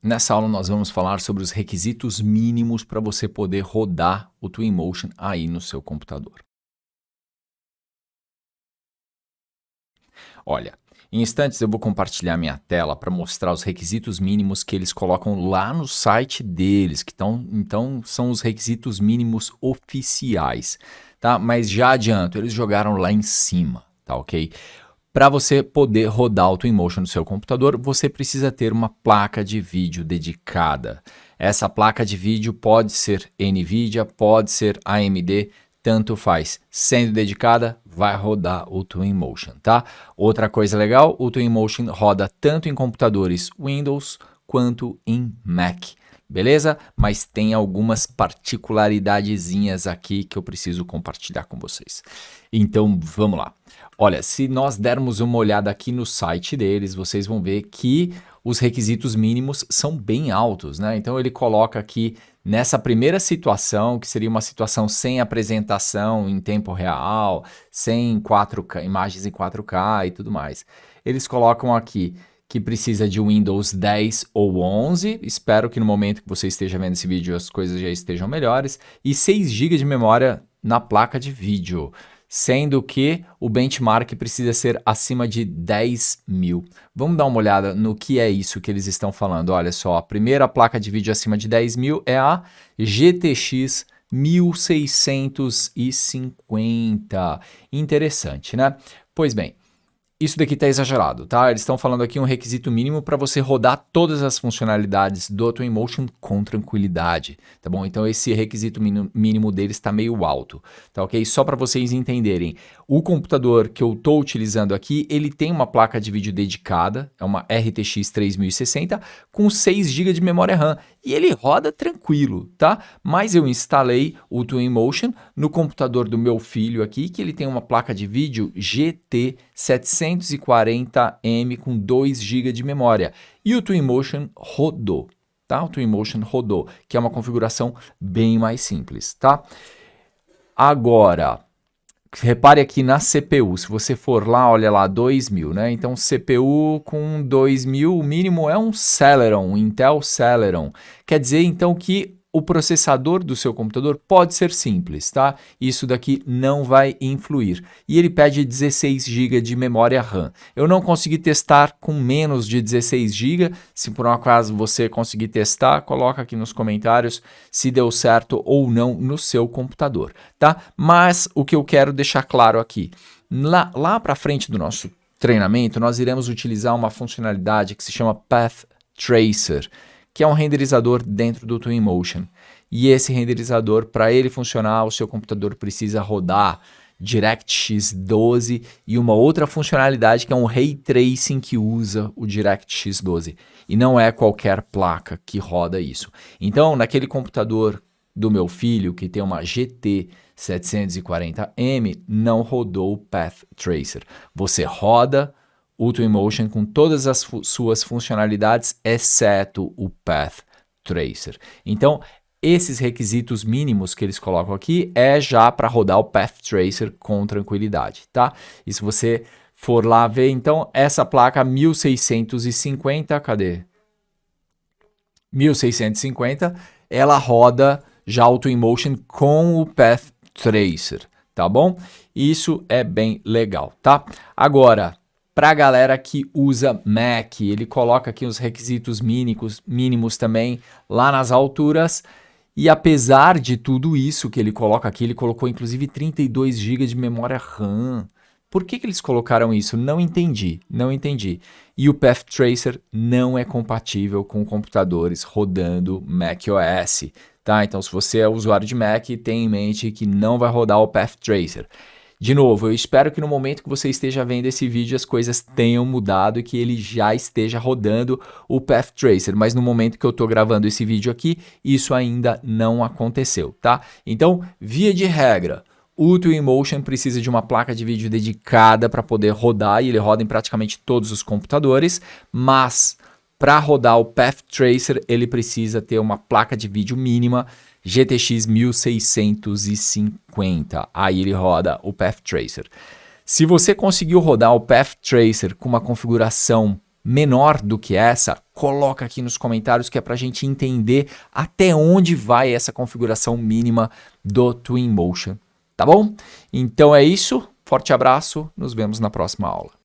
Nessa aula nós vamos falar sobre os requisitos mínimos para você poder rodar o Twinmotion aí no seu computador. Olha, em instantes eu vou compartilhar minha tela para mostrar os requisitos mínimos que eles colocam lá no site deles, então são os requisitos mínimos oficiais, tá? Mas já adianto, eles jogaram lá em cima, tá ok? Para você poder rodar o Twinmotion no seu computador, você precisa ter uma placa de vídeo dedicada. Essa placa de vídeo pode ser NVIDIA, pode ser AMD, tanto faz. Sendo dedicada, vai rodar o Twinmotion, tá? Outra coisa legal, o Twinmotion roda tanto em computadores Windows quanto em Mac. Beleza? Mas tem algumas particularidadezinhas aqui que eu preciso compartilhar com vocês. Então, vamos lá. Olha, se nós dermos uma olhada aqui no site deles, vocês vão ver que os requisitos mínimos são bem altos, né? Então ele coloca aqui nessa primeira situação, que seria uma situação sem apresentação em tempo real, sem 4K, imagens em 4K e tudo mais. Eles colocam aqui que precisa de Windows 10 ou 11, espero que no momento que você esteja vendo esse vídeo as coisas já estejam melhores, e 6 GB de memória na placa de vídeo, sendo que o benchmark precisa ser acima de 10.000. Vamos dar uma olhada no que é isso que eles estão falando. Olha só, a primeira placa de vídeo acima de 10.000 é a GTX 1650. Interessante, né? Pois bem, isso daqui está exagerado, tá? Eles estão falando aqui um requisito mínimo para você rodar todas as funcionalidades do Twinmotion com tranquilidade, tá bom? Então esse requisito mínimo deles está meio alto, tá ok? Só para vocês entenderem, o computador que eu estou utilizando aqui, ele tem uma placa de vídeo dedicada, é uma RTX 3060 com 6 GB de memória RAM e ele roda tranquilo, tá? Mas eu instalei o Twinmotion no computador do meu filho aqui, que ele tem uma placa de vídeo GT 740M com 2 GB de memória. E o Twinmotion rodou, tá? O Twinmotion rodou, que é uma configuração bem mais simples, tá? Agora, repare aqui na CPU, se você for lá, olha lá, 2000, né? Então, CPU com 2000, o mínimo é um Celeron, um Intel Celeron. Quer dizer, então, que o processador do seu computador pode ser simples, tá? Isso daqui não vai influir. E ele pede 16 GB de memória RAM. Eu não consegui testar com menos de 16 GB. Se por um acaso você conseguir testar, coloca aqui nos comentários se deu certo ou não no seu computador, tá? Mas o que eu quero deixar claro aqui, lá para frente do nosso treinamento, nós iremos utilizar uma funcionalidade que se chama Path Tracer, que é um renderizador dentro do Twinmotion. E esse renderizador, para ele funcionar, o seu computador precisa rodar DirectX 12 e uma outra funcionalidade que é um Ray Tracing que usa o DirectX 12. E não é qualquer placa que roda isso. Então, naquele computador do meu filho, que tem uma GT 740M, não rodou o Path Tracer. Você roda o Twinmotion com todas as suas funcionalidades, exceto o Path Tracer. Então, esses requisitos mínimos que eles colocam aqui é já para rodar o Path Tracer com tranquilidade, tá? E se você for lá ver, então, essa placa 1650, cadê? 1650, ela roda já o Twinmotion com o Path Tracer, tá bom? Isso é bem legal, tá? Agora, para a galera que usa Mac, ele coloca aqui os requisitos mínimos também lá nas alturas. E apesar de tudo isso que ele coloca aqui, ele colocou inclusive 32 GB de memória RAM. Por que eles colocaram isso? Não entendi, não entendi. E o Path Tracer não é compatível com computadores rodando macOS, tá? Então, se você é usuário de Mac, tenha em mente que não vai rodar o Path Tracer. De novo, eu espero que no momento que você esteja vendo esse vídeo as coisas tenham mudado e que ele já esteja rodando o Path Tracer, mas no momento que eu estou gravando esse vídeo aqui, isso ainda não aconteceu, tá? Então, via de regra, o Twinmotion precisa de uma placa de vídeo dedicada para poder rodar e ele roda em praticamente todos os computadores, mas para rodar o Path Tracer ele precisa ter uma placa de vídeo mínima GTX 1650, aí ele roda o Path Tracer. Se você conseguiu rodar o Path Tracer com uma configuração menor do que essa, coloca aqui nos comentários que é para a gente entender até onde vai essa configuração mínima do Twinmotion, tá bom? Então é isso, forte abraço, nos vemos na próxima aula.